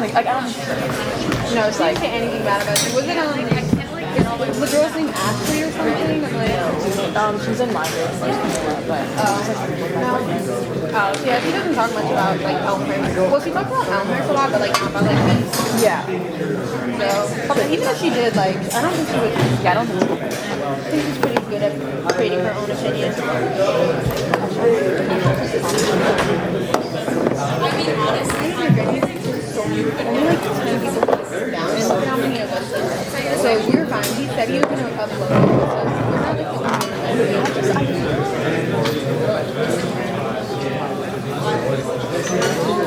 don't think, like, I don't think she's No, she didn't say anything bad about you. Was it the girl's name Ashley or something? I'm like, she's in my grade, but no. Oh, yeah, she doesn't talk much about like Elmhurst. Well, she talks about Elmhurst a lot, but like not about like these. yeah. So, but even if she did, like, I don't think she would. Yeah, I don't think so. I think she's pretty good at creating her own opinion. I mean, honestly, Only like 10 people down, and look at how many of us there. So we're fine. He said he was going to upload it. So we're not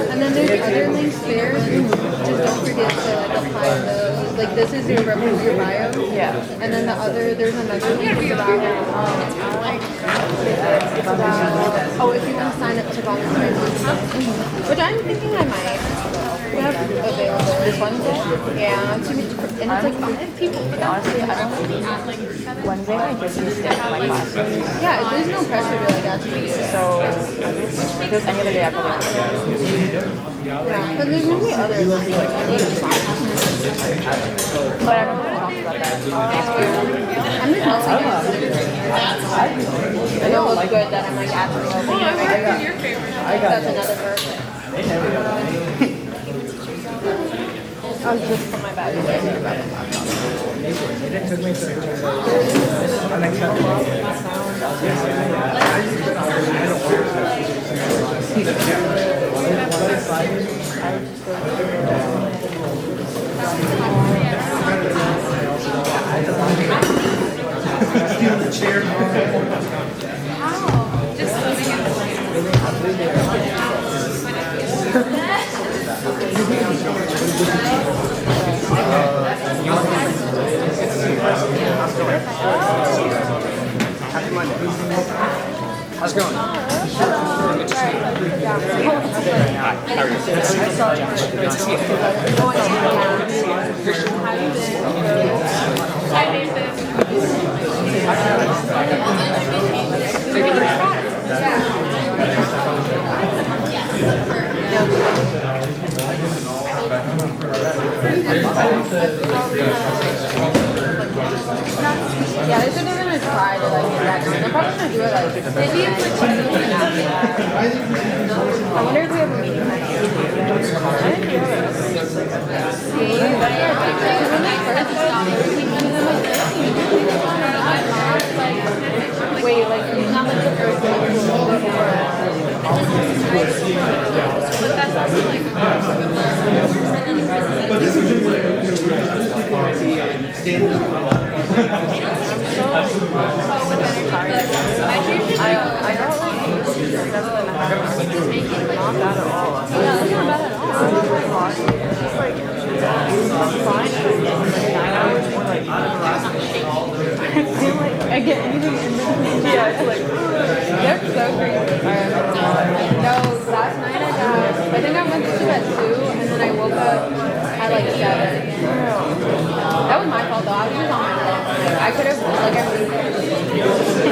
and then there's other links there. Just don't forget to like apply those. Like this is your bio. Yeah. And then the other, there's another link it's about if you want to sign up to volunteer, which I'm thinking I might have available. This Wednesday? Yeah, and it's like 5 people. Honestly, I don't think Wednesday I just need to stay in my class. Yeah, there's no pressure to like actually. So, if there's any other day I probably won't. Yeah, because there's gonna be other like But I don't want to talk about that. I'm just mostly I know it looks good that I'm like actually helping. That's another perk. I was just put my bag away. It took me to unacceptable. Steal the chair. just living in Happy Monday. How's it going? Good to see you. Hi, how are you? Good to see you. Good to see you. Hi, Nathan. Yeah, they said they're gonna try to like get that done. They're probably gonna do it like maybe it's like I wonder if we have a meeting next week. Wait, like it's not like the first day But this is just like I get anything in between. Yeah, it's like they're so crazy. No, last night I think I went to sleep at 2 and then I woke up at like 7. That was my fault though. I was just on my phone. Like, I could have like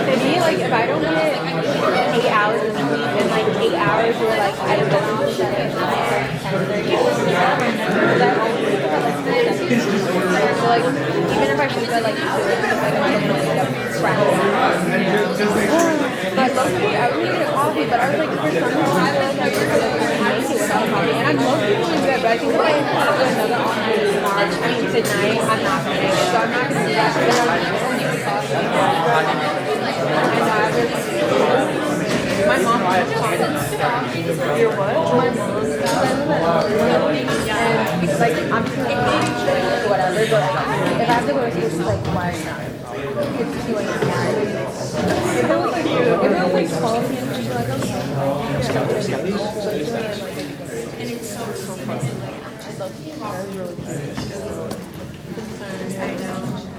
to me like if I don't get 8 hours of sleep in like 8 hours or like I don't know at 10:30. So like even if I sleep at like 2, like I'm gonna wake up scratching. But mostly I was gonna get a coffee, but I was like for some reason I was like make it without coffee, and I'm mostly doing good. But I think if I have another office tomorrow, I mean tonight, I'm not gonna make it, so I'm not gonna do that. But I'm gonna get coffee. And my mom was Your what? My mom. And like I'm just gonna whatever, but if I have to go to school, it's like why not? It's 2 a.m. If it was like 12 p.m., she'd be like, okay. and it's so crazy. I know.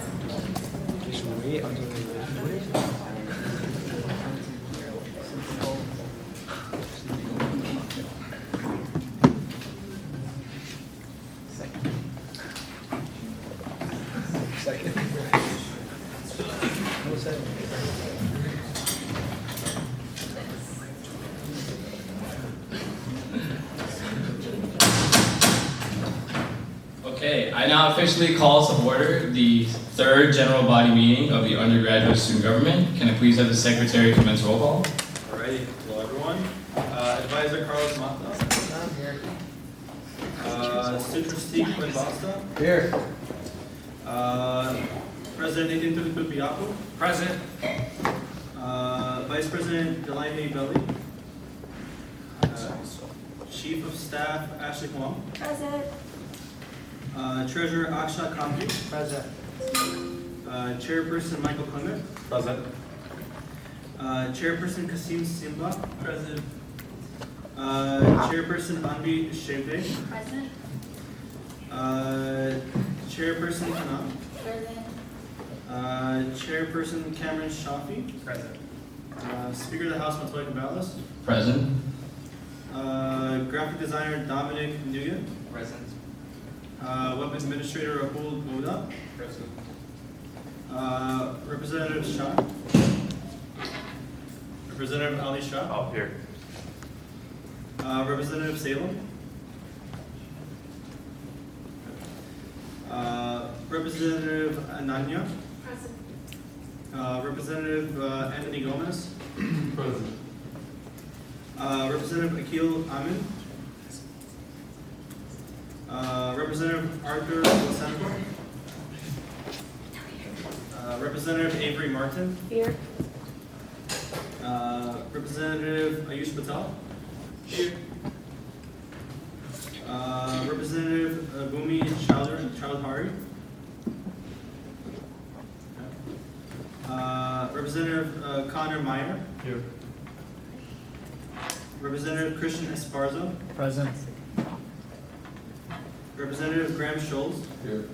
Okay, I now officially call to order the third general body meeting of the undergraduate student government. Can I please have the secretary commence roll call? Alrighty, hello everyone. Advisor Carlos Mata. I'm here. Citrus T. Quinn Basta. Here. President Nathan Tulipiapo. Present. Vice President Delaine Belli. Chief of Staff Ashley Huang. Present. Treasurer Akshat Kampi. Present. Chairperson Michael Clement. Present. Chairperson Kasim Simba. Present. Chairperson Anbi Shevde. Present. Chairperson Kanam. Present. Chairperson Cameron Shafi. Present. Speaker of the House Montoya Caballos. Present. Graphic designer Dominic Nguyen. Present. Web administrator Rahul Boda. Present. Representative Shah. Representative Ali Shah. Oh, here. Representative Salem. Representative Ananya. Present. Representative Anthony Gomez. Present. Representative Akil Amin. Representative Arthur Lasenko. Representative Avery Martin. Here. Representative Ayush Patel. Here. Representative Bhumi Chowdhury. Representative Connor Meyer. Here. Representative Christian Esparza. Present. Representative Graham Scholes. Here.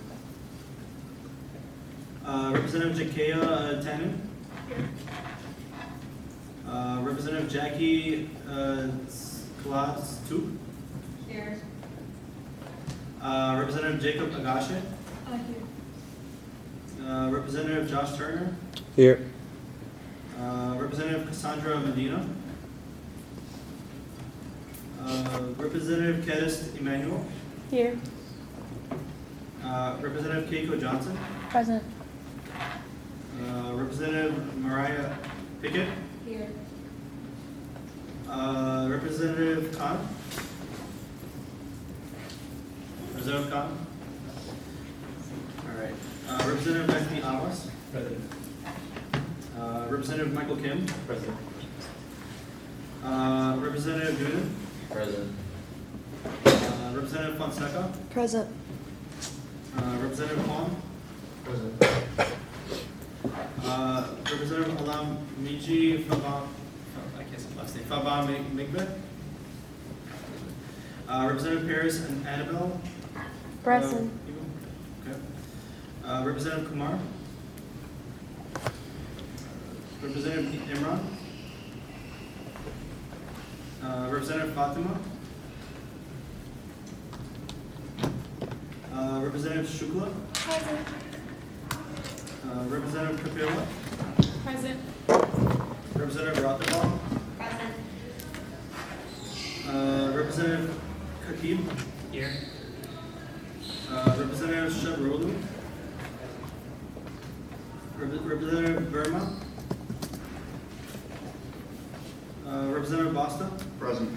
Representative Jakaya Tannen. Representative Jackie Klaas-Toop. Here. Representative Jacob Agashe. Here. Representative Josh Turner. Here. Representative Cassandra Medina. Representative Kedist Emmanuel. Here. Representative Keiko Johnson. Present. Representative Mariah Pickett. Here. Representative Khan. Representative Khan. All right. Representative Bethany Abbas. Present. Representative Michael Kim. Present. Representative Noonan. Present. Representative Fonseca. Present. Representative Kwan. Present. Representative Alam Miji Faba, I can't say last name, Faba Migbe. Representative Paris and Annabelle. Present. Okay. Representative Kumar. Representative Imran. Representative Fatima. Representative Shukla. Present. Representative Kapila. Present. Representative Rothenbaum. Present. Representative Kakib. Here. Representative Shabrolu. Representative Burma. Representative Basta. Present.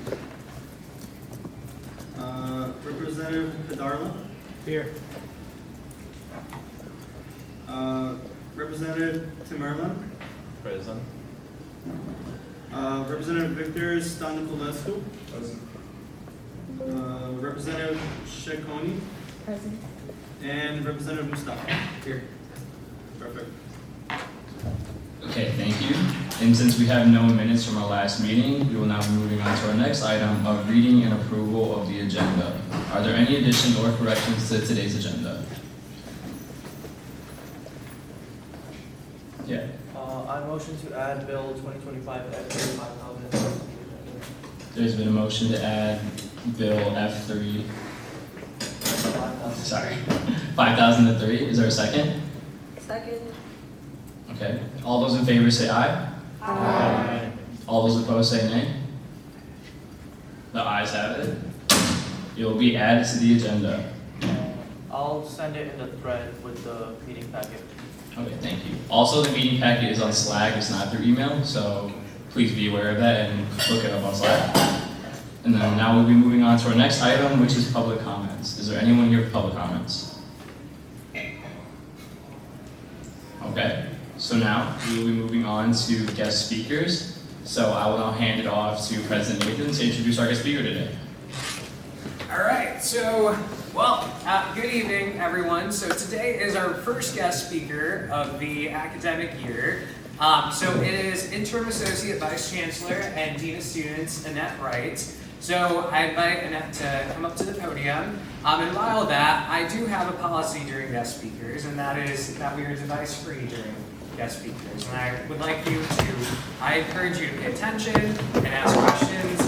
Representative Kadarla. Here. Representative Timerlan. Present. Representative Victor Stanikulescu. Present. Representative Shekoni. Present. And Representative Mustafa. Here. Perfect. Okay, thank you. And since we have no minutes from our last meeting, we will now be moving on to our next item of reading and approval of the agenda. Are there any additions or corrections to today's agenda? Yeah. I motion to add Bill 2025 F25,000. There's been a motion to add Bill F3, sorry, 5,003. Is there a second? Second. Okay. All those in favor say aye. Aye. All those opposed say nay. The ayes have it. It will be added to the agenda. I'll send it in the thread with the meeting packet. Okay, thank you. Also, the meeting packet is on Slack, it's not through email, so please be aware of that and look it up on Slack. And then now we'll be moving on to our next item, which is public comments. Is there anyone here for public comments? Okay, so now we will be moving on to guest speakers. So I will now hand it off to President Nathan to introduce our guest speaker today. All right, so, good evening, everyone. So today is our first guest speaker of the academic year. So it is Interim Associate Vice Chancellor and Dean of Students, Annette Wright. So I invite Annette to come up to the podium. And while that, I do have a policy during guest speakers, and that is that we are device-free during guest speakers. And I would like you to, I encourage you to pay attention and ask questions,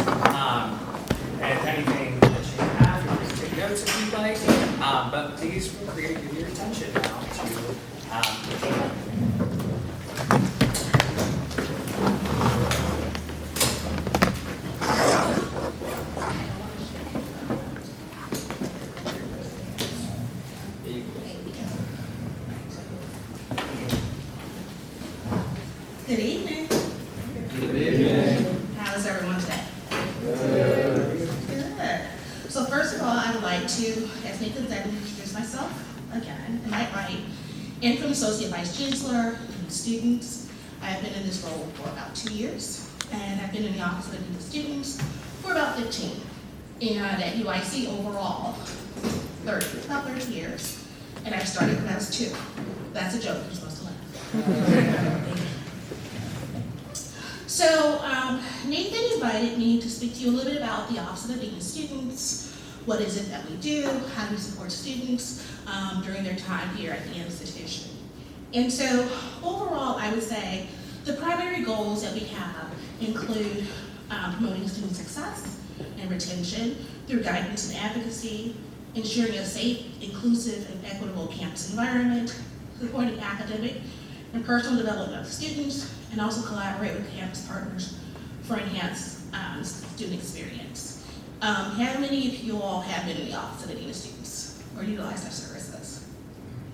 and anything that you have, you can take notes if you'd like. But please feel free to give your attention now to Good evening. Good evening. How's everyone today? Good. So first of all, I would like to, as Nathan said, introduce myself again. Annette Wright, Interim Associate Vice Chancellor and students. I've been in this role for about 2 years, and I've been in the Office of Dean of Students for about 15. And at UIC overall, about 30 years. And I started when I was 2. That's a joke, you're supposed to laugh. So Nathan invited me to speak to you a little bit about the Office of Dean of Students. What is it that we do? How do we support students during their time here at the institution? And so overall, I would say the primary goals that we have include promoting student success and retention through guidance and advocacy, ensuring a safe, inclusive, and equitable campus environment, supporting academic and personal development of students, and also collaborate with campus partners for enhanced student experience. How many of you all have been in the Office of the Dean of Students or utilized our services?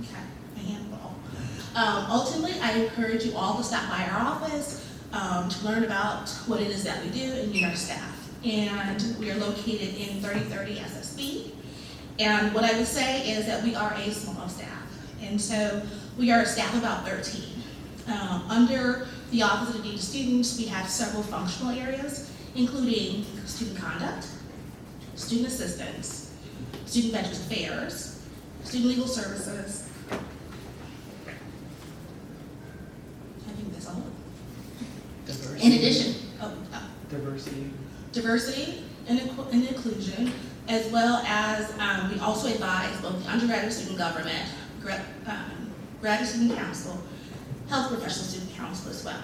Okay, a handful. Ultimately, I encourage you all to stop by our office to learn about what it is that we do and meet our staff. And we are located in 3030 SSB. And what I would say is that we are a small staff. And so we are a staff of about 13. Under the Office of the Dean of Students, we have several functional areas, including student conduct, student assistance, student veterans affairs, student legal services. I think that's all. Diversity. In addition, diversity and inclusion, as well as we also advise both the undergraduate student government, graduate student council, health professional student council as well.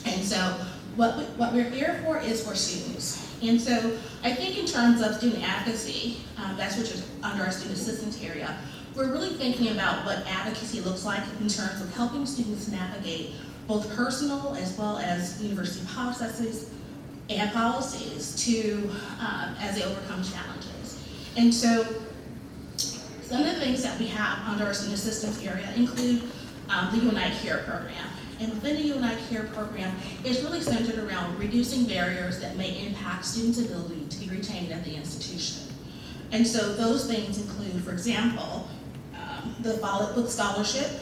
And so what we're here for is for students. And so I think in terms of student advocacy, that's which is under our student assistance area, we're really thinking about what advocacy looks like in terms of helping students navigate both personal as well as university processes and policies to as they overcome challenges. And so some of the things that we have under our student assistance area include the UNI Care program. And within the UNI Care program, it's really centered around reducing barriers that may impact students' ability to be retained at the institution. And so those things include, for example, the Follow Book Scholarship,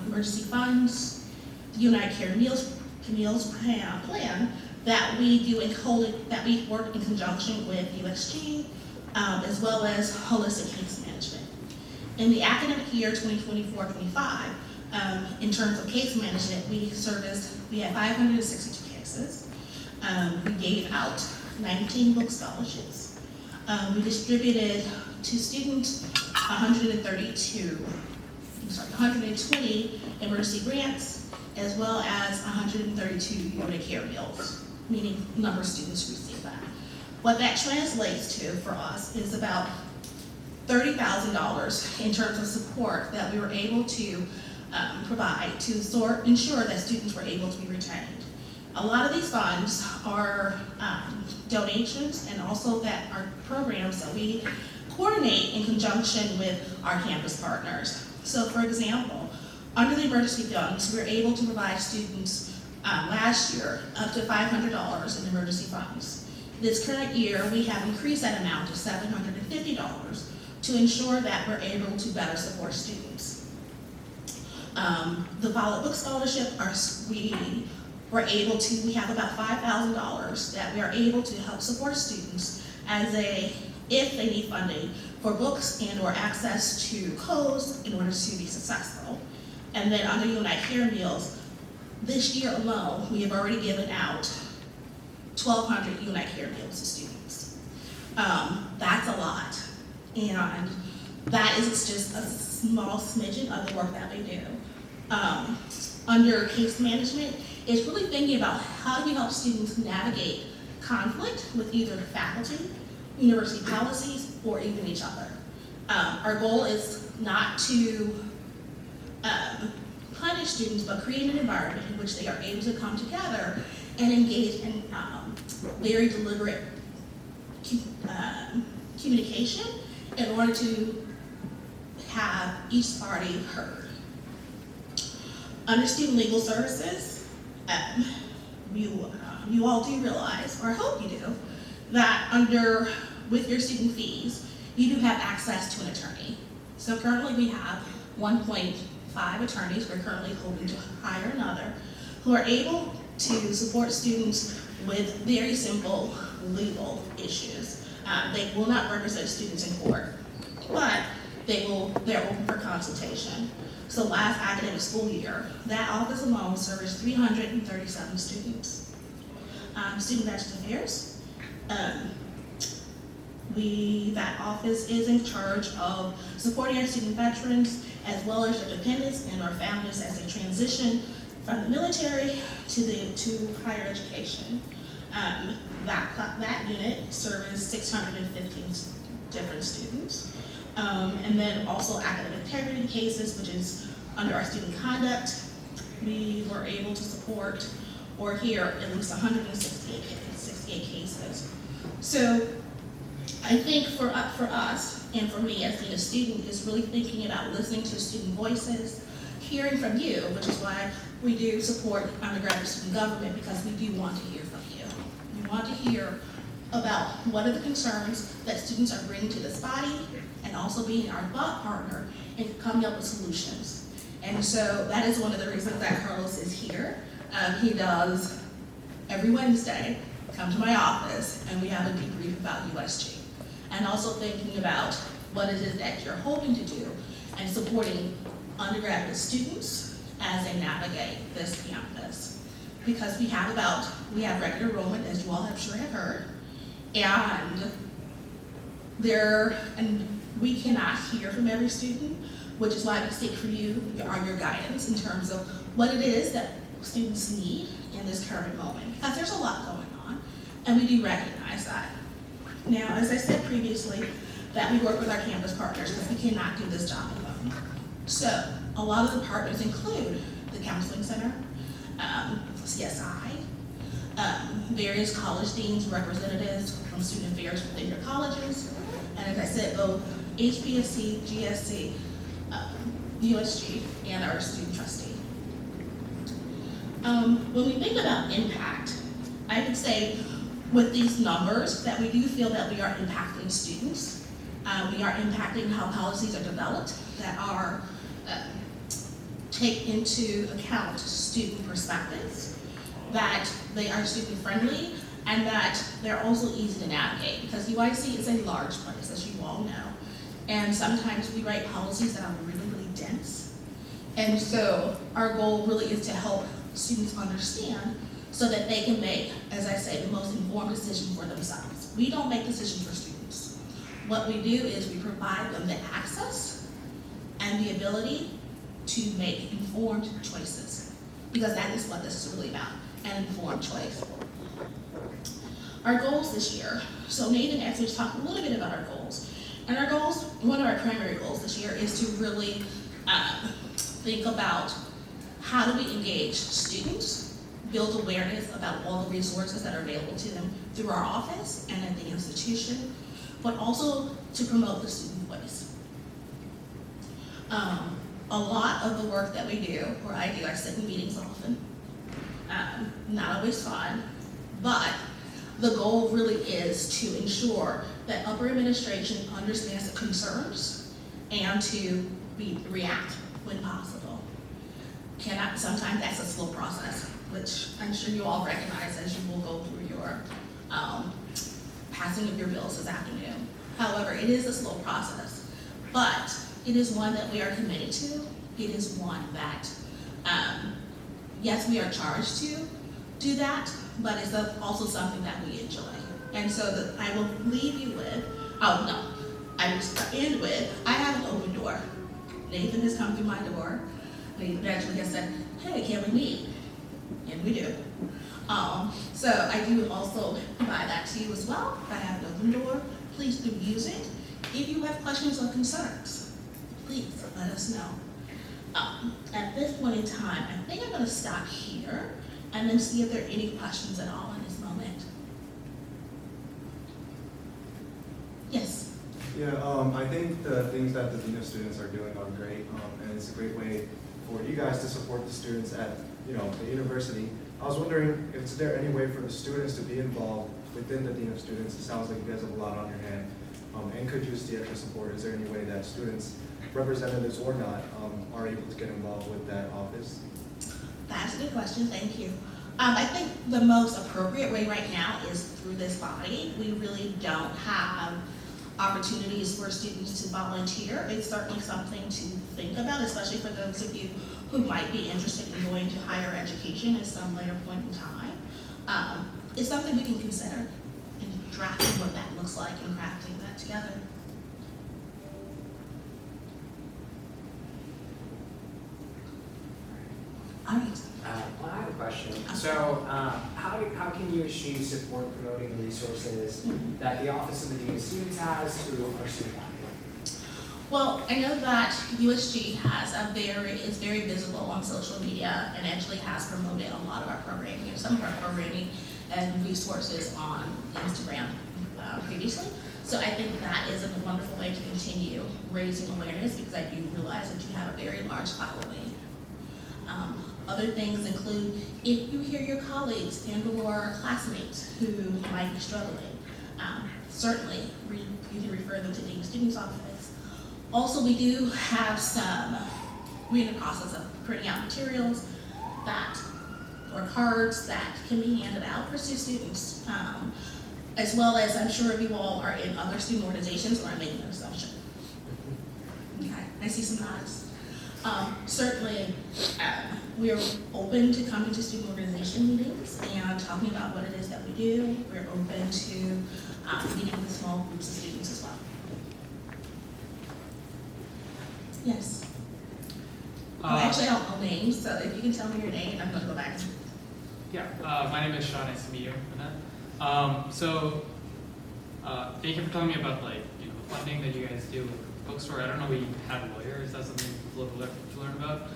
emergency funds, the UNI Care meals plan that we do that we work in conjunction with USG, as well as holistic case management. In the academic year 2024-25, in terms of case management, we had 562 cases. We gave out 19 book scholarships. We distributed to students 120 emergency grants, as well as 132 UNI Care meals, meaning the number of students who receive that. What that translates to for us is about $30,000 in terms of support that we were able to provide to ensure that students were able to be retained. A lot of these funds are donations and also that are programs that we coordinate in conjunction with our campus partners. So for example, under the emergency funds, we were able to provide students last year up to $500 in emergency funds. This current year, we have increased that amount to $750 to ensure that we're able to better support students. The Follow Book Scholarship, we have about $5,000 that we are able to help support students if they need funding for books and or access to codes in order to be successful. And then under Unite Care Meals, this year alone, we have already given out 1,200 Unite Care Meals to students. That's a lot. And that is just a small smidgen of the work that we do. Under case management, it's really thinking about how do we help students navigate conflict with either the faculty, university policies, or even each other. Our goal is not to punish students, but create an environment in which they are able to come together and engage in very deliberate communication in order to have each party heard. Under student legal services, you all do realize, or I hope you do, that with your student fees, you do have access to an attorney. So currently we have 1.5 attorneys. We're currently hoping to hire another who are able to support students with very simple legal issues. They will not represent students in court, but they're open for consultation. So last academic school year, that office alone serviced 337 students. Student Veterans Affairs, that office is in charge of supporting our student veterans as well as their dependents and our families as they transition from the military to higher education. That unit serves 615 different students. And then also academic integrity cases, which is under our student conduct. We were able to support or hear at least 168 cases. So I think for us and for me as being a student is really thinking about listening to student voices, hearing from you, which is why we do support undergraduate student government, because we do want to hear from you. We want to hear about what are the concerns that students are bringing to this body and also being our thought partner in coming up with solutions. And so that is one of the reasons that Carlos is here. He does every Wednesday come to my office and we have a debrief about USG. And also thinking about what it is that you're hoping to do and supporting undergraduate students as they navigate this campus. Because we have record enrollment, as you all have heard, and we cannot hear from every student, which is why we seek for your guidance in terms of what it is that students need in this current moment. Because there's a lot going on, and we do recognize that. Now, as I said previously, that we work with our campus partners because we cannot do this job alone. So, a lot of the partners include the Counseling Center, CSI, various college deans, representatives from student affairs within your colleges, and as I said, both HPSC, GSC, USG, and our student trustee. When we think about impact, I would say with these numbers that we do feel that we are impacting students. We are impacting how policies are developed that are take into account student perspectives, that they are student friendly, and that they're also easy to navigate, because UIC is a large place, as you all know. And sometimes we write policies that are really, really dense. And so our goal really is to help students understand so that they can make, as I say, the most informed decision for themselves. We don't make decisions for students. What we do is we provide them the access and the ability to make informed choices, because that is what this is really about, an informed choice. Our goals this year. So Nathan asked me to talk a little bit about our goals. And our goals, one of our primary goals this year is to really think about how do we engage students, build awareness about all the resources that are available to them through our office and at the institution, but also to promote the student voice. A lot of the work that we do, or I do, I sit in meetings often. Not always fun, but the goal really is to ensure that upper administration understands the concerns and to react when possible. Sometimes that's a slow process, which I'm sure you all recognize as you will go through your passing of your bills this afternoon. However, it is a slow process, but it is one that we are committed to. It is one that, yes, we are charged to do that, but it's also something that we enjoy. And so I will leave you with, I will end with, I have an open door. Nathan has come through my door. He eventually has said, hey, can we meet? And we do. So I do also provide that to you as well. I have an open door. Please do use it. If you have questions or concerns, please let us know. At this point in time, I think I'm going to stop here and then see if there are any questions at all in this moment. Yes. Yeah, I think the things that the Dean of Students are doing are great, and it's a great way for you guys to support the students at, the university. I was wondering, is there any way for the students to be involved within the Dean of Students? It sounds like you guys have a lot on your hand, and could use the extra support. Is there any way that students, representatives or not, are able to get involved with that office? That's a good question, thank you. I think the most appropriate way right now is through this body. We really don't have opportunities for students to volunteer. It's certainly something to think about, especially for those of you who might be interested in going to higher education at some later point in time. It's something we can consider in drafting what that looks like and crafting that together. All right. Well, I have a question. So, how can USG support promoting the resources that the Office of the Dean of Students has through our student body? Well, I know that USG is very visible on social media and actually has promoted a lot of our programming and some of our programming and resources on Instagram previously. So I think that is a wonderful way to continue raising awareness because I do realize that you have a very large following. Other things include if you hear your colleagues and or classmates who might be struggling, certainly you can refer them to the student's office. Also, we do have we're in the process of printing out materials or cards that can be handed out for students, as well as I'm sure you all are in other student organizations or I'm making an assumption. Okay, I see some nods. Certainly, we are open to coming to student organization meetings and talking about what it is that we do. We're open to meeting with small groups of students as well. Yes. Actually, I don't know names, so if you can tell me your name, I'm going to go back. Yeah, my name is Sean. Nice to meet you, Annette. Thank you for telling me about the funding that you guys do with the bookstore. I don't know we have lawyers. That's something we'll learn about.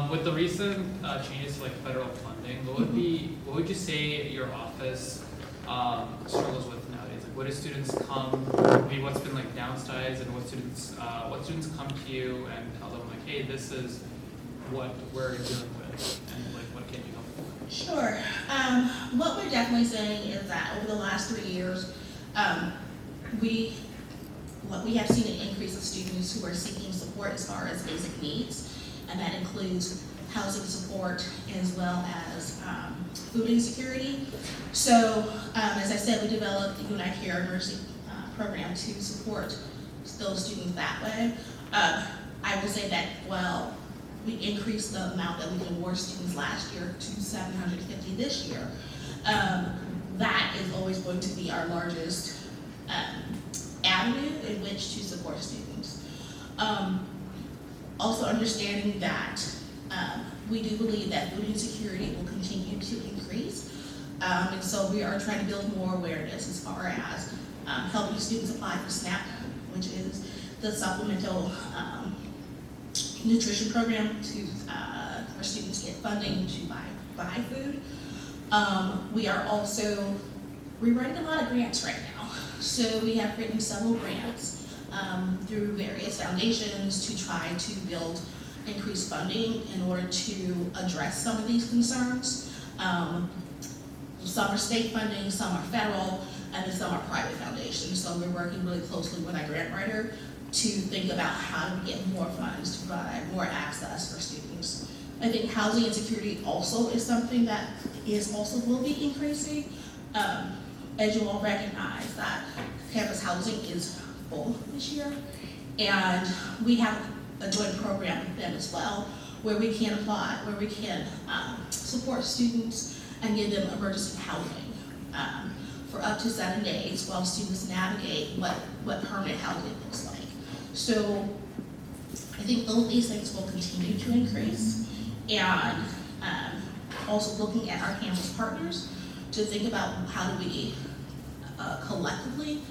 With the recent changes to federal funding, what would you say your office struggles with nowadays? What do students come? Maybe what's been downsized, and what students come to you and tell them hey, this is what we're dealing with, and what can you help with? Sure. What we're definitely saying is that over the last 3 years, we have seen an increase of students who are seeking support as far as basic needs, and that includes housing support as well as food insecurity. So, as I said, we developed the Unite Care Emergency program to support those students that way. I will say that while we increased the amount that we could award students last year to $750 this year, that is always going to be our largest avenue in which to support students. Also understanding that we do believe that food insecurity will continue to increase. And so we are trying to build more awareness as far as helping students apply for SNAP, which is the supplemental nutrition program where students get funding to buy food. We're writing a lot of grants right now. So we have written several grants through various foundations to try to build increased funding in order to address some of these concerns. Some are state funding, some are federal, and then some are private foundations. So we're working really closely with our grant writer to think about how to get more funds to provide more access for students. I think housing insecurity also is something that will be increasing. As you all recognize that campus housing is full this year, and we have a joint program with them as well, where we can apply, where we can support students and give them emergency housing for up to 7 days while students navigate what permanent housing looks like. So I think these things will continue to increase, and also looking at our campus partners to think about how do we collectively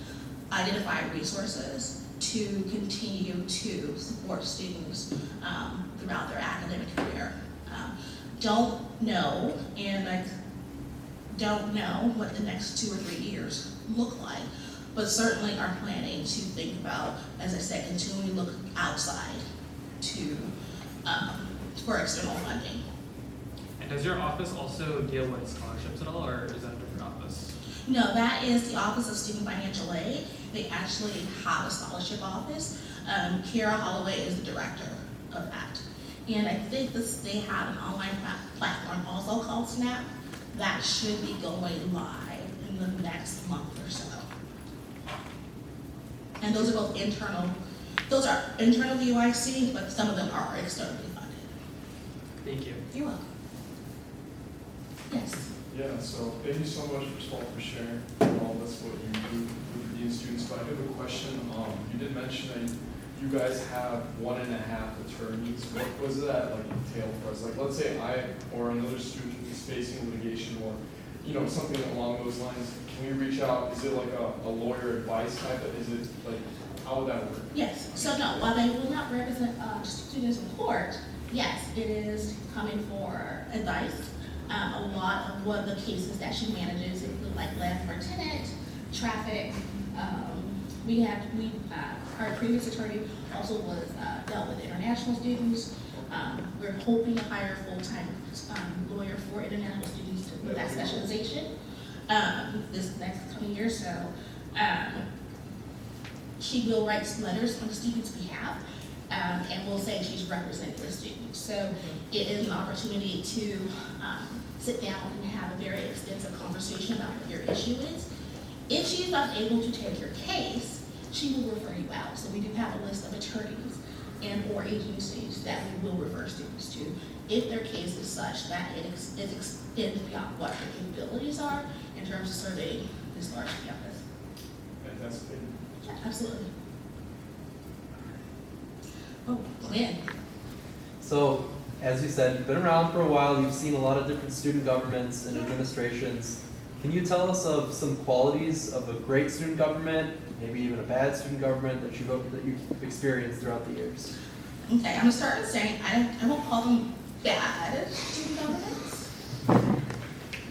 identify resources to continue to support students throughout their academic career. Don't know what the next 2 or 3 years look like, but certainly are planning to think about, as I said, continuing to look outside for external funding. And does your office also deal with scholarships at all, or is that a different office? No, that is the Office of Student Financial Aid. They actually have a scholarship office. Kara Holloway is the director of that. And I think they have an online platform also called SNAP that should be going live in the next month or so. And those are both internal. Those are internal to UIC, but some of them are externally funded. Thank you. You're welcome. Yes. Yeah, so thank you so much, first of all, for sharing all this, what you do with the students. But I have a question. You did mention that you guys have 1.5 attorneys. What does that entail for us? Like, let's say I or another student is facing litigation or, something along those lines. Can we reach out? Is it like a lawyer advice type? Is it like, how would that work? Yes. So no, while they will not represent students in court, yes, it is coming for advice. A lot of what the cases that she manages include like landlord tenant, traffic. Our previous attorney also was dealt with international students. We're hoping to hire a full-time lawyer for international students with that specialization this next coming year. So she will write letters on the student's behalf and will say she's representing the student. So it is an opportunity to sit down and have a very extensive conversation about what your issue is. If she's not able to take your case, she will refer you out. So we do have a list of attorneys and or agencies that we will refer students to if their case is such that it extends beyond what their capabilities are in terms of surveying this large campus. Fantastic. Yeah, absolutely. Oh, Lynn. So, as you said, you've been around for a while, you've seen a lot of different student governments and administrations. Can you tell us of some qualities of a great student government, maybe even a bad student government that you've experienced throughout the years? Okay, I'm gonna start with saying I won't call them bad student governments.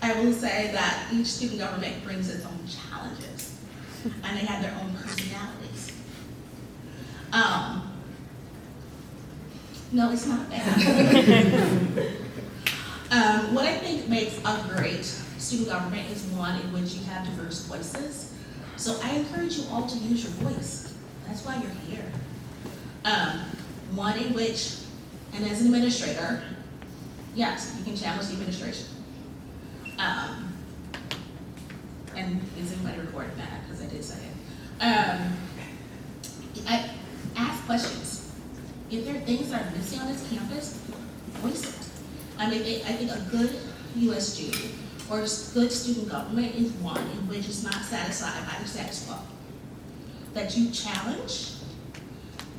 I will say that each student government brings its own challenges, and they have their own personalities. No, it's not bad. What I think makes a great student government is one in which you have diverse voices. So I encourage you all to use your voice. That's why you're here. One in which, and as an administrator, yes, you can challenge the administration. And is anybody recording that? Because I did say it. I ask questions. If there are things that are missing on this campus, voice it. I think a good USG or good student government is one in which is not satisfied by the status quo. That you challenge,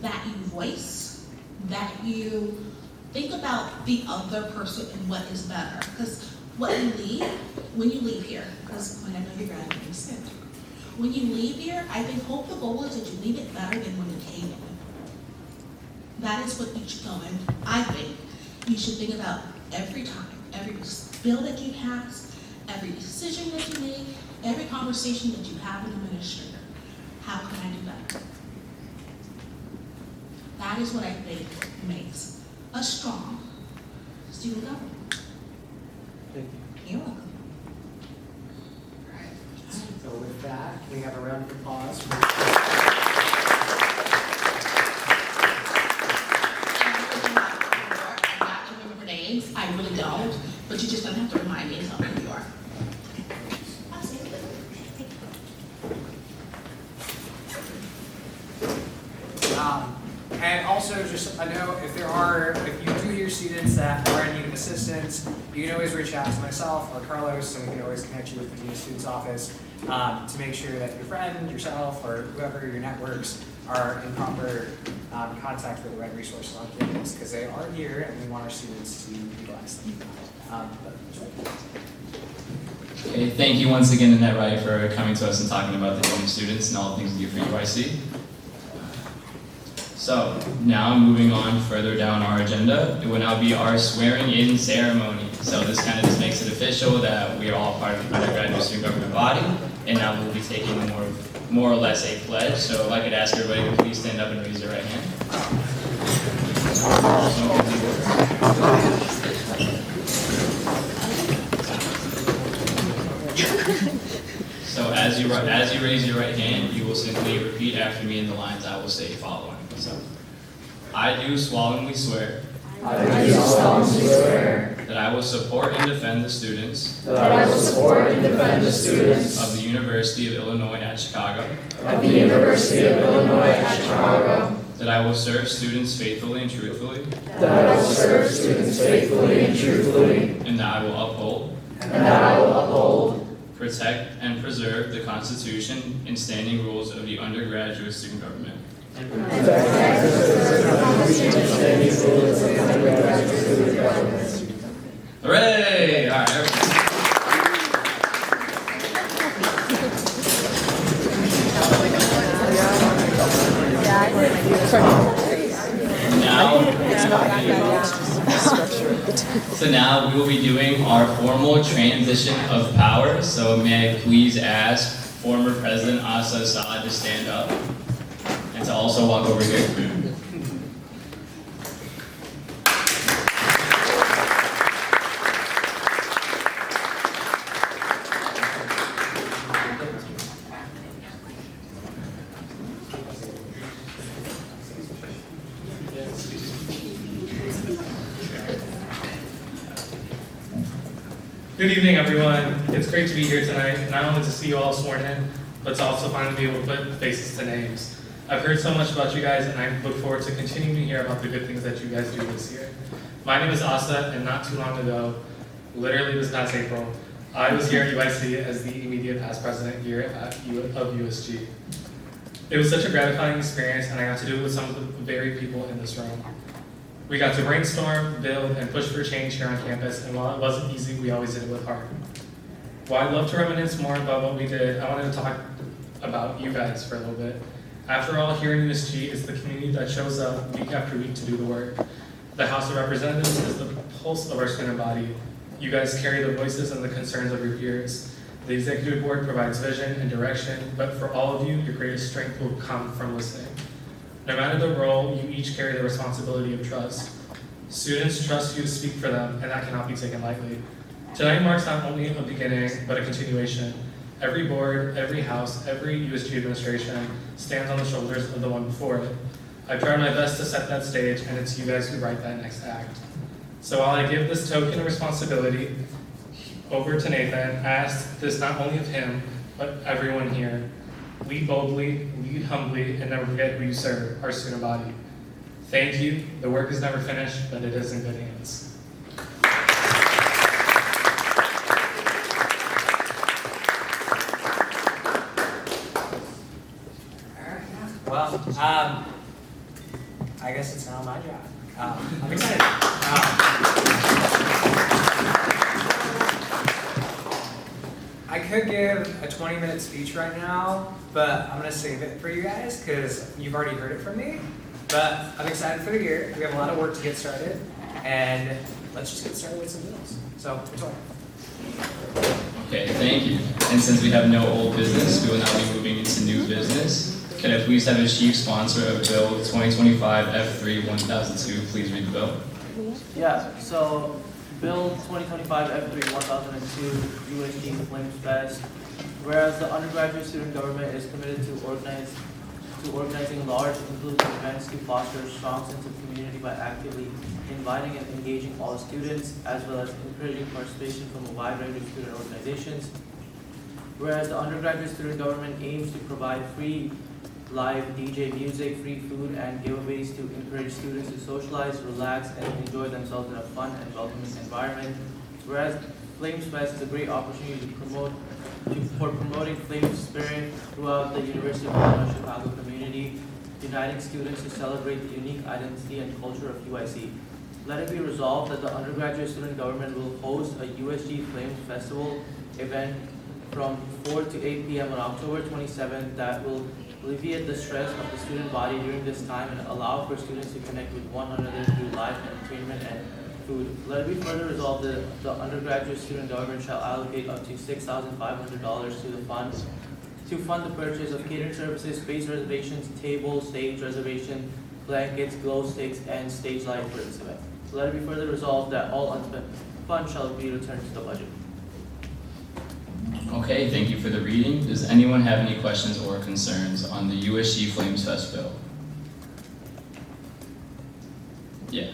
that you voice, that you think about the other person and what is better. Because when you leave here, because I know you're graduating soon, when you leave here, I hope the goal is that you leave it better than when you came in. That is what you should go in. I think you should think about every time, every bill that you pass, every decision that you make, every conversation that you have with an administrator, how can I do better? That is what I think makes a strong student government. Thank you. You're welcome. So with that, we have a round of applause. I got to remember names. I really don't, but you're just gonna have to remind me and tell me who you are. And also, just a note, if you do hear students that are in need of assistance, you can always reach out to myself or Carlos, and we can always connect you with the Dean of Students Office to make sure that your friend, yourself, or whoever your networks are in proper contact with the right resources on campus, because they are here and we want our students to utilize them. Okay, thank you once again, Annette Wright, for coming to us and talking about the Dean of Students and all the things we do for UIC. So, now moving on further down our agenda, it will now be our swearing-in ceremony. So this kind of just makes it official that we are all part of the undergraduate student government body, and now we'll be taking more or less a pledge. So if I could ask everybody to please stand up and raise your right hand. So as you raise your right hand, you will simply repeat after me in the lines I will say following. So, I do solemnly swear that I will support and defend the students of the University of Illinois at Chicago, that I will serve students faithfully and truthfully, and that I will uphold, protect, and preserve the Constitution and standing rules of the undergraduate student government. Hooray! All right, everybody. So now we will be doing our formal transition of power. So may I please ask former President Asa Assad to stand up and to also walk over here. Good evening, everyone. It's great to be here tonight, not only to see you all sworn in, but to also finally be able to put faces to names. I've heard so much about you guys, and I look forward to continuing to hear about the good things that you guys do this year. My name is Asa, and not too long ago, literally this past April, I was here at UIC as the immediate past president here of USG. It was such a gratifying experience, and I got to do it with some of the very people in this room. We got to brainstorm, build, and push for change here on campus, and while it wasn't easy, we always did it with heart. While I'd love to reminisce more about what we did, I wanted to talk about you guys for a little bit. After all, here in USG, it's the community that shows up week after week to do the work. The House of Representatives is the pulse of our student body. You guys carry the voices and the concerns of your peers. The Executive Board provides vision and direction, but for all of you, your greatest strength will come from listening. No matter the role, you each carry the responsibility of trust. Students trust you to speak for them, and that cannot be taken lightly. Tonight marks not only a beginning, but a continuation. Every board, every house, every USG administration stands on the shoulders of the one before it. I tried my best to set that stage, and it's you guys who write that next act. So while I give this token of responsibility over to Nathan, I ask this not only of him, but everyone here. Lead boldly, lead humbly, and never forget who you serve, our student body. Thank you. The work is never finished, but it is in good hands. Well, I guess it's now my job. I'm excited. I could give a 20-minute speech right now, but I'm going to save it for you guys because you've already heard it from me. But I'm excited for the year. We have a lot of work to get started, and let's just get started with some bills. So, enjoy. Okay, thank you. And since we have no old business, we will now be moving into new business. Can I please have a chief sponsor of Bill 2025 F3 1002 please read the bill? Yeah, so Bill 2025 F3 1002 USG Flames Fest. Whereas the undergraduate student government is committed to organizing large inclusive events to foster a strong sense of community by actively inviting and engaging all students, as well as encouraging participation from a wide range of student organizations. Whereas the undergraduate student government aims to provide free live DJ music, free food, and giveaways to encourage students to socialize, relax, and enjoy themselves in a fun and welcoming environment. Whereas Flames Fest is a great opportunity for promoting Flames spirit throughout the University of Illinois Chicago community, uniting students to celebrate the unique identity and culture of UIC. Let it be resolved that the undergraduate student government will host a USG Flames Festival event from 4 to 8 p.m. on October 27th that will alleviate the stress of the student body during this time and allow for students to connect with one another through live entertainment and food. Let it be further resolved that the undergraduate student government shall allocate up to $6,500 to the funds to fund the purchase of catering services, space reservations, table, stage reservation, blankets, glow sticks, and stage light for this event. Let it be further resolved that all unspent funds shall be returned to the budget. Okay, thank you for the reading. Does anyone have any questions or concerns on the USG Flames Fest bill? Yeah.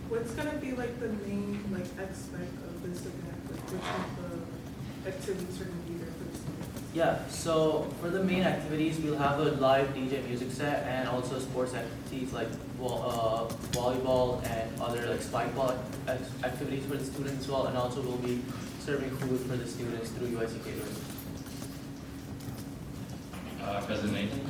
What's gonna be like the main aspect of this event? Like which of the activities are gonna be there for the students? Yeah, so for the main activities, we'll have a live DJ music set and also sports activities like volleyball and other like spike ball activities for the students as well, and also we'll be serving food for the students through UIC catering. President Nathan?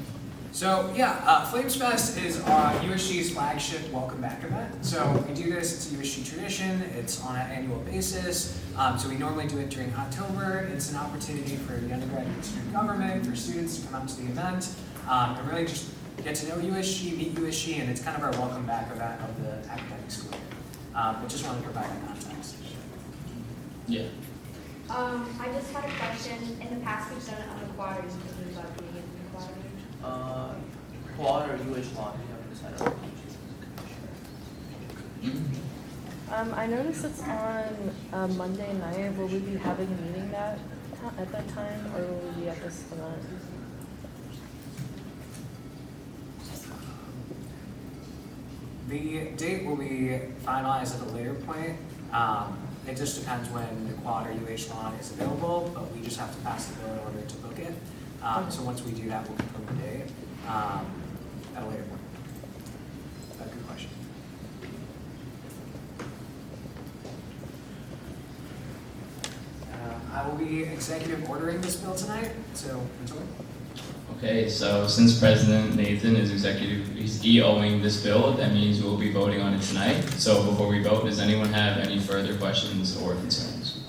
So yeah, Flames Fest is USG's flagship welcome back event. So we do this, it's a USG tradition, it's on an annual basis. So we normally do it during October. It's an opportunity for the undergraduate student government, for students to come out to the event, and really just get to know USG, meet USG, and it's kind of our welcome back event of the academic school year. But just want to provide that context. Yeah. I just had a question. In the past, we've done it on the quad. Are you thinking about doing it in the quad? Quad or UH lawn, we haven't decided on. I noticed it's on Monday night. Will we be having a meeting at that time, or will we be at this event? The date will be finalized at a later point. It just depends when the quad or UH lawn is available, but we just have to pass the bill in order to book it. So once we do that, we'll confirm the date at a later point. Good question. I will be executive ordering this bill tonight, so enjoy. Okay, so since President Nathan is he's EOing this bill, that means we'll be voting on it tonight. So before we vote, does anyone have any further questions or concerns?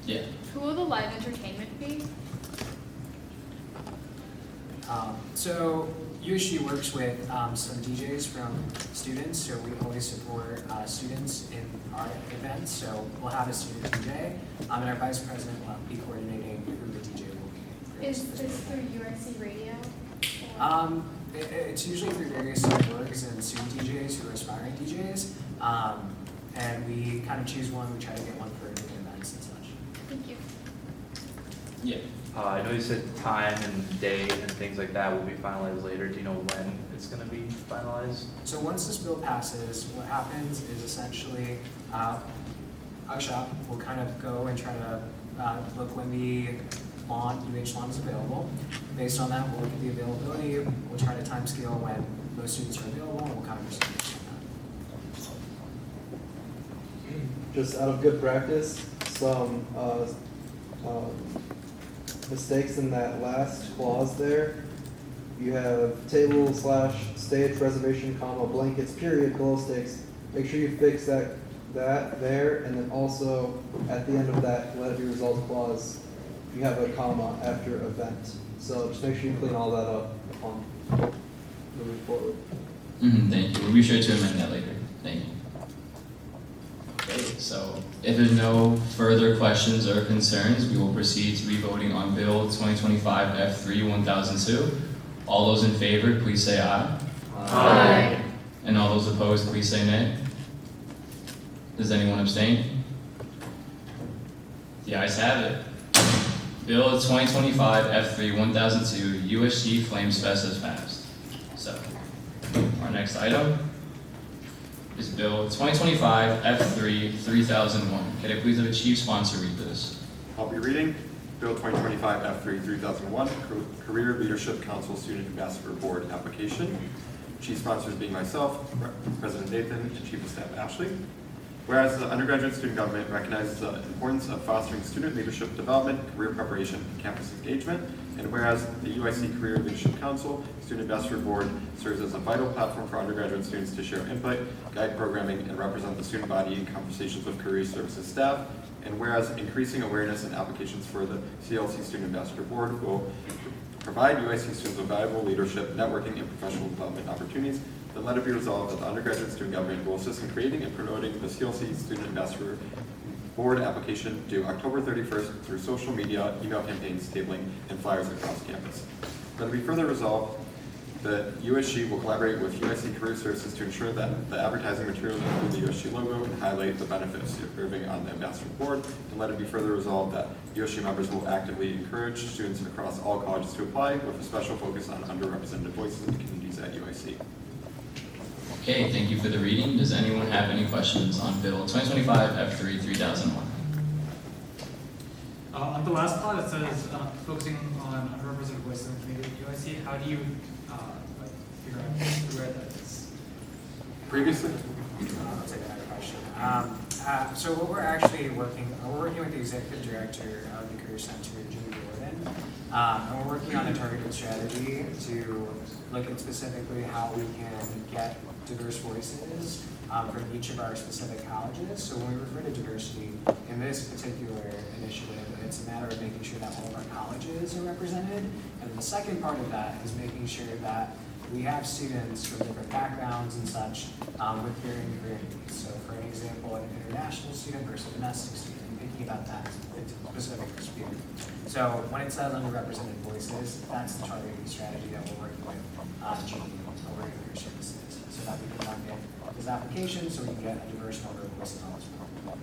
Yeah. Who will the live entertainment be? So USG works with some DJs from students, so we always support students in our events. So we'll have a student DJ, and our vice president will be coordinating who the DJ will be. Is this through UIC radio? It's usually through various orgs and student DJs who are aspiring DJs, and we kind of choose one. We try to get one for different events and such. Thank you. Yeah. I know you said time and date and things like that will be finalized later. Do you know when it's going to be finalized? So once this bill passes, what happens is essentially our shop will kind of go and try to look when the UH lawn is available. Based on that, we'll look at the availability. We'll try to time scale when those students are available, and we'll kind of proceed from that. Just out of good practice, some mistakes in that last clause there. You have table / stage reservation, comma, blankets, period, glow sticks. Make sure you fix that there, and then also at the end of that let it be resolved clause, you have a comma after event. So just make sure you clean all that up on moving forward. Thank you. We'll be sure to amend that later. Thank you. Okay, so If there's no further questions or concerns, we will proceed to be voting on Bill 2025 F3 1002. All those in favor, please say aye. Aye. And all those opposed, please say nay. Does anyone abstain? The ayes have it. Bill 2025 F3 1002 USG Flames Fest has passed. So, our next item is Bill 2025 F3 3001. Can I please have a chief sponsor read this? I'll be reading Bill 2025 F3 3001, Career Leadership Council Student Ambassador Board application. Chief sponsors being myself, President Nathan, and Chief of Staff Ashley. Whereas the undergraduate student government recognizes the importance of fostering student leadership development, career preparation, and campus engagement, and whereas the UIC Career Leadership Council Student Ambassador Board serves as a vital platform for undergraduate students to share input, guide programming, and represent the student body in conversations with career services staff, and whereas increasing awareness and applications for the CLC Student Ambassador Board will provide UIC students with valuable leadership, networking, and professional development opportunities, then let it be resolved that the undergraduate student government will assist in creating and promoting the CLC Student Ambassador Board application due October 31st through social media, email campaigns, tabling, and flyers across campus. Let it be further resolved that USG will collaborate with UIC Career Services to ensure that the advertising materials include the USG logo and highlight the benefits of serving on the Ambassador Board. And let it be further resolved that USG members will actively encourage students across all colleges to apply with a special focus on underrepresented voices and communities at UIC. Okay, thank you for the reading. Does anyone have any questions on Bill 2025 F3 3001? On the last part, it says focusing on underrepresented voices in the community at UIC. How do you figure out where that is? Previously? I'll take that question. So what we're working with the executive director of the Career Center, Jimmy Gordon, and we're working on a targeted strategy to look at specifically how we can get diverse voices from each of our specific colleges. So when we refer to diversity in this particular initiative, it's a matter of making sure that all of our colleges are represented. And the second part of that is making sure that we have students from different backgrounds and such with varying career needs. So for an example, an international student versus a domestic student, thinking about that specific experience. So when it says underrepresented voices, that's the targeting strategy that we're working with GBM over career services, so that we can market this application so we can get a diverse number of voices on this board.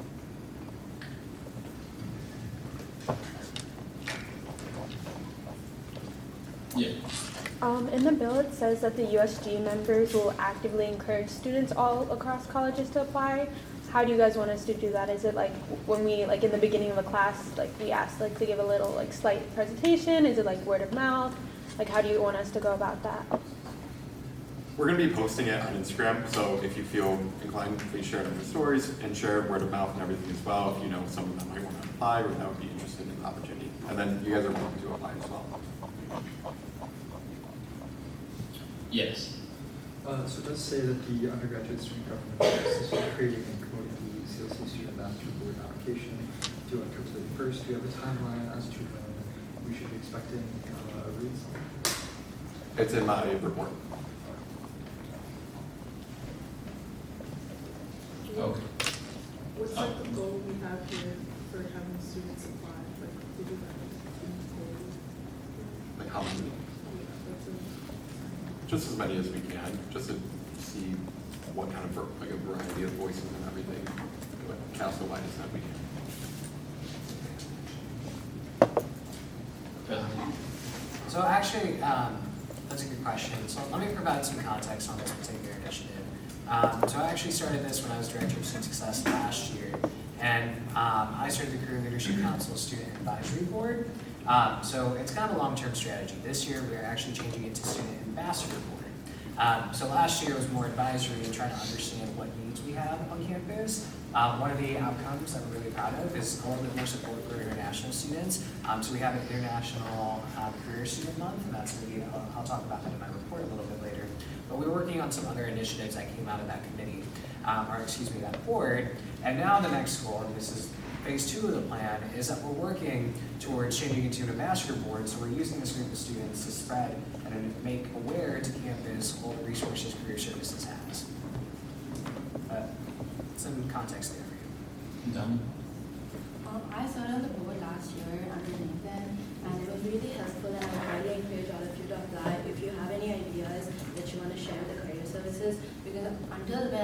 Yeah. In the bill, it says that the USG members will actively encourage students all across colleges to apply. How do you guys want us to do that? Is it like when we, like in the beginning of a class, like we ask like to give a little like slight presentation? Is it like word of mouth? Like how do you want us to go about that? We're going to be posting it on Instagram, so if you feel inclined, please share it on your stories and share word of mouth and everything as well. If you know someone that might want to apply or that would be interested in the opportunity, and then you guys are welcome to apply as well. Yes. So it does say that the undergraduate student government is creating and promoting the CLC Student Ambassador Board application due October 31st. Do you have a timeline as to when we should be expecting a release? It's in my report. Okay. What's like the goal we have here for having students apply? Like, did you have a goal? Like how many? That's Just as many as we can, just to see what kind of like a variety of voices and everything, but cast the widest net we can. So actually, that's a good question. So let me provide some context on this particular initiative. So I actually started this when I was Director of Student Success last year, and I started the Career Leadership Council Student Advisory Board. So it's kind of a long-term strategy. This year we're actually changing it to Student Ambassador Board. So last year was more advisory and trying to understand what needs we have on campus. One of the outcomes that we're really proud of is a little bit more support for international students. So we have an International Career Student Month, and that's going to be, I'll talk about that in my report a little bit later. But we're working on some other initiatives that came out of that committee, that board. And now the next goal, and this is phase 2 of the plan, is that we're working towards changing it to an ambassador board. So we're using this group of students to spread and make aware to campus all the resources Career Services has. Some context there for you. Done. I started on the board last year under Nathan, and it was really helpful, and I would highly encourage all of you to apply if you have any ideas that you want to share with the career services, because until when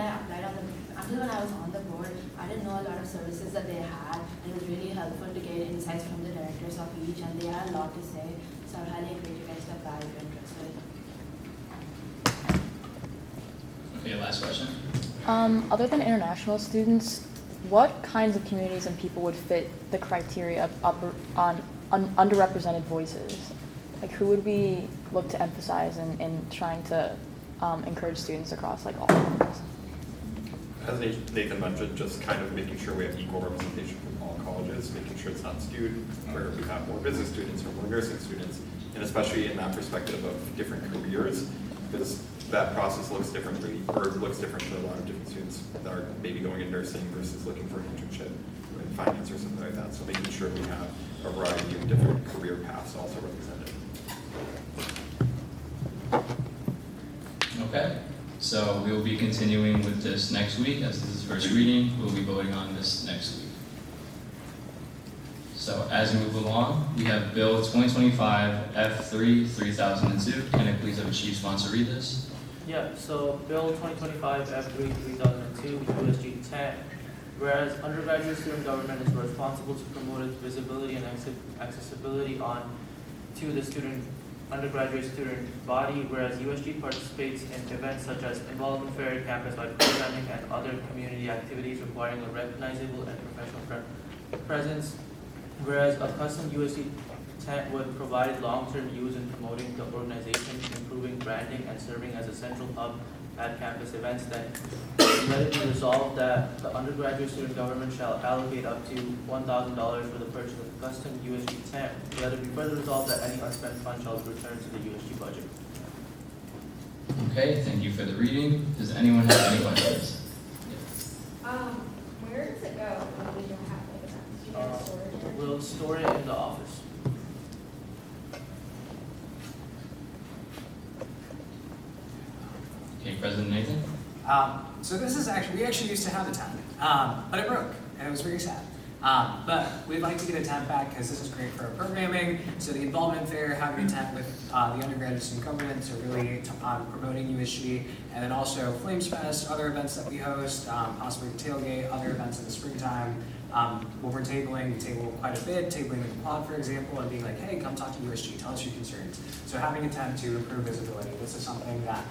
I was on the board, I didn't know a lot of services that they had, and it was really helpful to get insights from the directors of each, and they had a lot to say, so I would highly encourage you guys to apply if you're interested. Okay, last question. Other than international students, what kinds of communities and people would fit the criteria on underrepresented voices? Like, who would we look to emphasize in trying to encourage students across like all levels? As Nathan mentioned, just kind of making sure we have equal representation from all colleges, making sure it's not skewed, where we have more business students or more nursing students, and especially in that perspective of different careers, because that process looks differently, or looks different for a lot of different students that are maybe going in nursing versus looking for an internship in finance or something like that. So making sure we have a variety of different career paths also represented. Okay, so we will be continuing with this next week, as this is first reading. We'll be voting on this next week. So as we move along, we have Bill 2025 F3 3002. Can I please have a chief sponsor read this? Yeah, so Bill 2025 F3 3002 USG 10. Whereas undergraduate student government is responsible to promote its visibility and accessibility to the undergraduate student body, whereas USG participates in events such as involvement fair, campus-wide programming, and other community activities requiring a recognizable and professional presence. Whereas a custom USG tent would provide long-term use in promoting the organization, improving branding, and serving as a central hub at campus events, then let it be resolved that the undergraduate student government shall allocate up to $1,000 for the purchase of a custom USG tent. Let it be further resolved that any unspent fund shall return to the USG budget. Okay, thank you for the reading. Does anyone have any questions? Where does it go when we don't have like events? Do you guys store it? We'll store it in the office. Okay, President Nathan? So this is we actually used to have a tent, but it broke, and it was very sad. But we'd like to get a tent back because this is great for our programming. So the involvement fair, having a tent with the undergraduate student government, so really promoting USG, and then also Flames Fest, other events that we host, possibly the tailgate, other events in the springtime. When we're tabling, we table quite a bit, tabling in the pod, for example, and being like, hey, come talk to USG, tell us your concerns. So having a tent to improve visibility, this is something that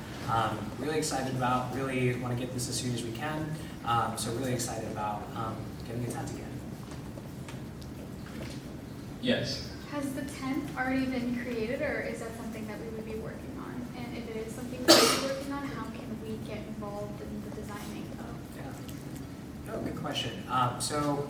really excited about, really want to get this as soon as we can. So really excited about getting a tent again. Yes. Has the tent already been created, or is that something that we would be working on? And if it is something that we're working on, how can we get involved in the designing of? Yeah. Oh, good question. So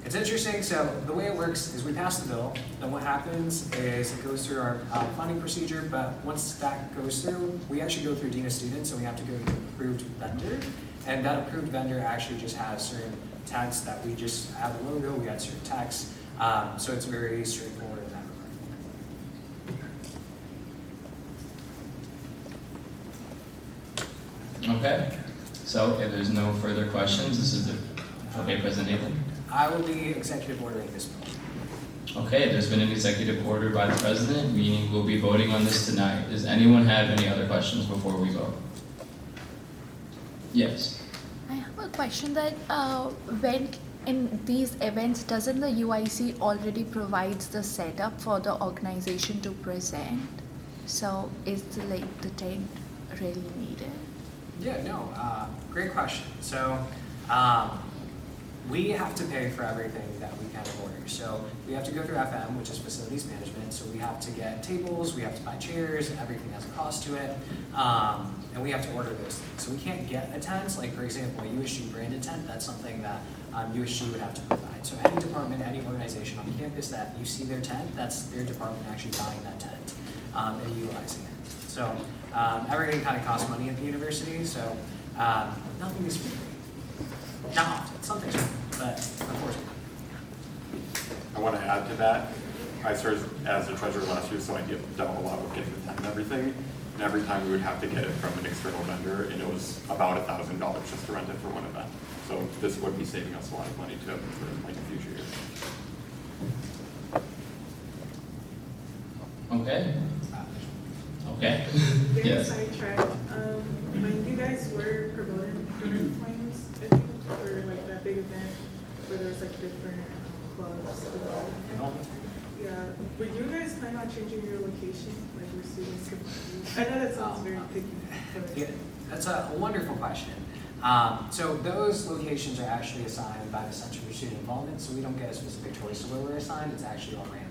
it's interesting. So the way it works is we pass the bill. Then what happens is it goes through our funding procedure. But once that goes through, we actually go through Dean of Students, and we have to go to an approved vendor. And that approved vendor actually just has certain tags that we just have a logo. We add certain tags. So it's very straightforward in that regard. Okay. So if there's no further questions, this is the okay, President Nathan. I will be executive ordering this bill. Okay, there's been an executive order by the president, meaning we'll be voting on this tonight. Does anyone have any other questions before we vote? Yes. I have a question that when in these events, doesn't the UIC already provides the setup for the organization to present? So is the tent really needed? Yeah, no, great question. So we have to pay for everything that we kind of order. So we have to go through FM, which is facilities management. So we have to get tables, we have to buy chairs, everything has a cost to it. And we have to order those things. So we can't get a tent, like for example, a USG branded tent, that's something that USG would have to provide. So any department, any organization on campus that you see their tent, that's their department actually buying that tent and utilizing it. So everything kind of costs money at the university, so nothing is free. Not often, something's free, but unfortunately. I want to add to that. I served as a treasurer last year, so I dealt a lot with getting the tent and everything. And every time we would have to get it from an external vendor, and it was about $1,000 just to rent it for one event. So this would be saving us a lot of money for like future years. Okay. Okay. Getting Yes. sidetracked, when you guys were promoting Current Flames, I think, for like that big event where there was like different clubs involved. Yeah, would you guys plan on changing your location, like where students could use? I know that sounds very picky, but. Yeah, that's a wonderful question. So those locations are actually assigned by the Center for Student Involvement, so we don't get a specific choice of where we're assigned. It's actually all random.